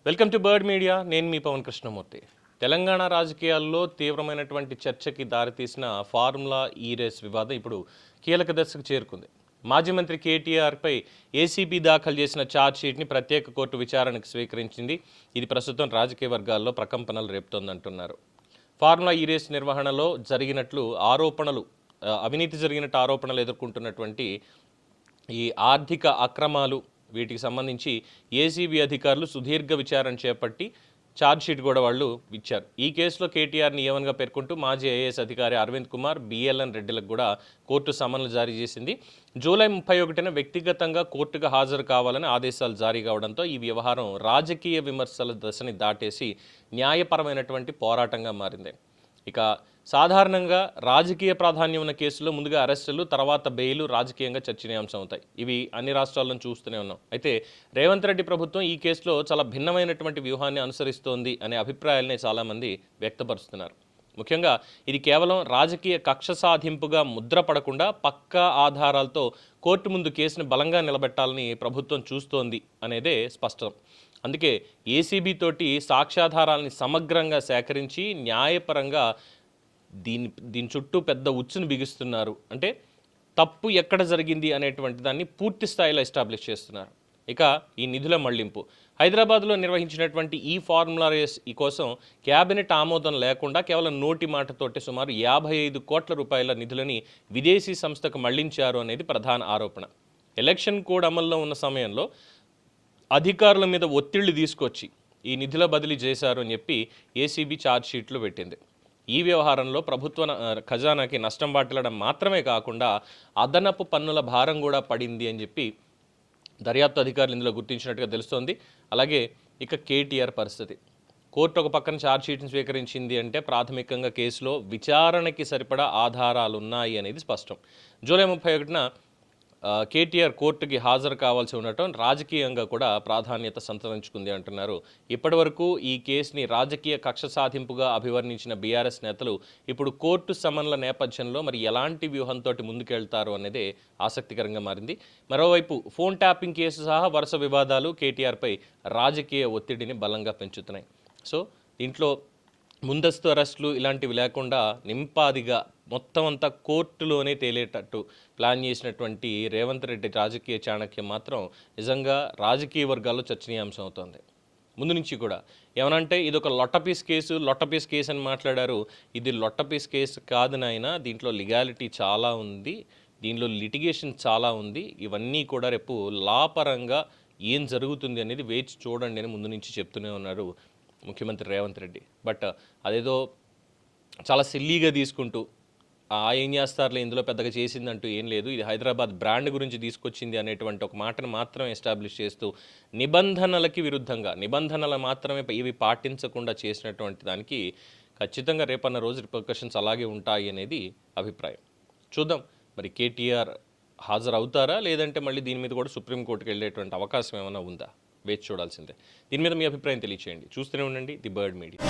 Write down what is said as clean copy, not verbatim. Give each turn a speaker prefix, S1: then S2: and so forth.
S1: Welcome to bird media. నేను మీ పవన్ కృష్ణమూర్తి. తెలంగాణ రాజకీయాల్లో తీవ్రమైనటువంటి చర్చకి దారితీసిన ఫార్ములా ఈ రేస్ వివాదం ఇప్పుడు కీలక దశకు చేరుకుంది. మాజీ మంత్రి కేటీఆర్పై ఏసీబీ దాఖలు చేసిన ఛార్జ్షీట్ని ప్రత్యేక కోర్టు విచారణకు స్వీకరించింది. ఇది ప్రస్తుతం రాజకీయ వర్గాల్లో ప్రకంపనలు రేపుతోందంటున్నారు. ఫార్ములా ఈ రేస్ నిర్వహణలో జరిగినట్లు అవినీతి జరిగినట్టు ఆరోపణలు ఎదుర్కొంటున్నటువంటి ఈ ఆర్థిక అక్రమాలు వీటికి సంబంధించి ఏసీబీ అధికారులు సుదీర్ఘ విచారణ చేపట్టి ఛార్జ్షీట్ కూడా వాళ్ళు ఇచ్చారు. ఈ కేసులో కేటీఆర్ని ఏవన్గా పేర్కొంటూ మాజీ ఐఏఎస్ అధికారి అరవింద్ కుమార్, బిఎల్ఎన్ రెడ్డిలకు కూడా కోర్టు సమన్లు జారీ చేసింది. జూలై 31న వ్యక్తిగతంగా కోర్టుకు హాజరు కావాలని ఆదేశాలు జారీ కావడంతో ఈ వ్యవహారం రాజకీయ విమర్శల దశని దాటేసి న్యాయపరమైనటువంటి పోరాటంగా మారింది. ఇక సాధారణంగా రాజకీయ ప్రాధాన్యం ఉన్న కేసులో ముందుగా అరెస్టులు, తర్వాత బెయిలు రాజకీయంగా చర్చనీయాంశం అవుతాయి. ఇవి అన్ని రాష్ట్రాల్లో చూస్తూనే ఉన్నాం. అయితే రేవంత్ రెడ్డి ప్రభుత్వం ఈ కేసులో చాలా భిన్నమైనటువంటి వ్యూహాన్ని అనుసరిస్తోంది అనే అభిప్రాయాలనే చాలామంది వ్యక్తపరుస్తున్నారు. ముఖ్యంగా ఇది కేవలం రాజకీయ కక్ష సాధింపుగా ముద్రపడకుండా పక్కా ఆధారాలతో కోర్టు ముందు కేసును బలంగా నిలబెట్టాలని ప్రభుత్వం చూస్తోంది అనేదే స్పష్టం. అందుకే ఏసీబీ తోటి సాక్ష్యాధారాలని సమగ్రంగా సేకరించి న్యాయపరంగా దీని చుట్టూ పెద్ద ఉచ్చును బిగిస్తున్నారు. అంటే తప్పు ఎక్కడ జరిగింది అనేటువంటి దాన్ని పూర్తి స్థాయిలో ఎస్టాబ్లిష్ చేస్తున్నారు. ఇక ఈ నిధుల మళ్లింపు హైదరాబాద్లో నిర్వహించినటువంటి ఈ ఫార్ములా రేస్ కోసం క్యాబినెట్ ఆమోదం లేకుండా కేవలం నోటి మాటతోటి సుమారు 55 కోట్ల రూపాయల నిధులని విదేశీ సంస్థకు మళ్లించారు అనేది ప్రధాన ఆరోపణ. ఎలక్షన్ కోడ్ అమల్లో ఉన్న సమయంలో అధికారుల మీద ఒత్తిళ్లు తీసుకొచ్చి ఈ నిధుల బదిలీ చేశారు అని చెప్పి ఏసీబీ ఛార్జ్షీట్లు పెట్టింది. ఈ వ్యవహారంలో ప్రభుత్వ ఖజానాకి నష్టం వాటిల్లడం మాత్రమే కాకుండా అదనపు పన్నుల భారం కూడా పడింది అని చెప్పి దర్యాప్తు అధికారులు ఇందులో గుర్తించినట్టుగా తెలుస్తోంది. అలాగే ఇక కేటీఆర్ పరిస్థితి, కోర్టు ఒక పక్కన ఛార్జ్షీట్ని స్వీకరించింది అంటే ప్రాథమికంగా కేసులో విచారణకి సరిపడా ఆధారాలు ఉన్నాయి అనేది స్పష్టం. జూలై 31న కేటీఆర్ కోర్టుకి హాజరు కావాల్సి ఉండటం రాజకీయంగా కూడా ప్రాధాన్యత సంతరించుకుంది అంటున్నారు. ఇప్పటి వరకు ఈ కేసుని రాజకీయ కక్ష సాధింపుగా అభివర్ణించిన బీఆర్ఎస్ నేతలు ఇప్పుడు కోర్టు సమన్ల నేపథ్యంలో మరి ఎలాంటి వ్యూహంతో ముందుకెళ్తారు అనేదే ఆసక్తికరంగా మారింది. మరోవైపు ఫోన్ ట్యాపింగ్ కేసు సహా వరుస వివాదాలు కేటీఆర్పై రాజకీయ ఒత్తిడిని బలంగా పెంచుతున్నాయి. సో దీంట్లో ముందస్తు అరెస్టులు ఇలాంటివి లేకుండా నింపాదిగా మొత్తం అంతా కోర్టులోనే తేలేటట్టు ప్లాన్ చేసినటువంటి రేవంత్ రెడ్డి రాజకీయ చాణక్యం మాత్రం నిజంగా రాజకీయ వర్గాల్లో చర్చనీయాంశం అవుతుంది. ముందు నుంచి కూడా ఏమనంటే ఇది ఒక లొట్టపీస్ కేసు అని మాట్లాడారు. ఇది లొట్టపీస్ కేసు కాదు నాయన, దీంట్లో లీగాలిటీ చాలా ఉంది, దీనిలో లిటిగేషన్ చాలా ఉంది, ఇవన్నీ కూడా రేపు లాపరంగా ఏం జరుగుతుంది అనేది వేచి చూడండి అని ముందు నుంచి చెప్తూనే ఉన్నారు ముఖ్యమంత్రి రేవంత్ రెడ్డి. బట్ అదేదో చాలా సిల్లీగా తీసుకుంటూ ఏం చేస్తారులే ఇందులో పెద్దగా చేసిందంటూ ఏం లేదు, ఇది హైదరాబాద్ బ్రాండ్ గురించి తీసుకొచ్చింది అనేటువంటి ఒక మాటను మాత్రం ఎస్టాబ్లిష్ చేస్తూ నిబంధనలకి విరుద్ధంగా నిబంధనలు మాత్రమే ఇవి పాటించకుండా చేసినటువంటి దానికి ఖచ్చితంగా రేపన్న రోజు రిపర్కషన్స్ అలాగే ఉంటాయి అనేది అభిప్రాయం. చూద్దాం మరి కేటీఆర్ హాజరవుతారా లేదంటే మళ్ళీ దీని మీద కూడా సుప్రీంకోర్టుకి వెళ్ళేటువంటి అవకాశం ఏమైనా ఉందా, వేచి చూడాల్సిందే. దీని మీద మీ అభిప్రాయం తెలియచేయండి. చూస్తూనే ఉండండి ది బర్డ్ మీడియా.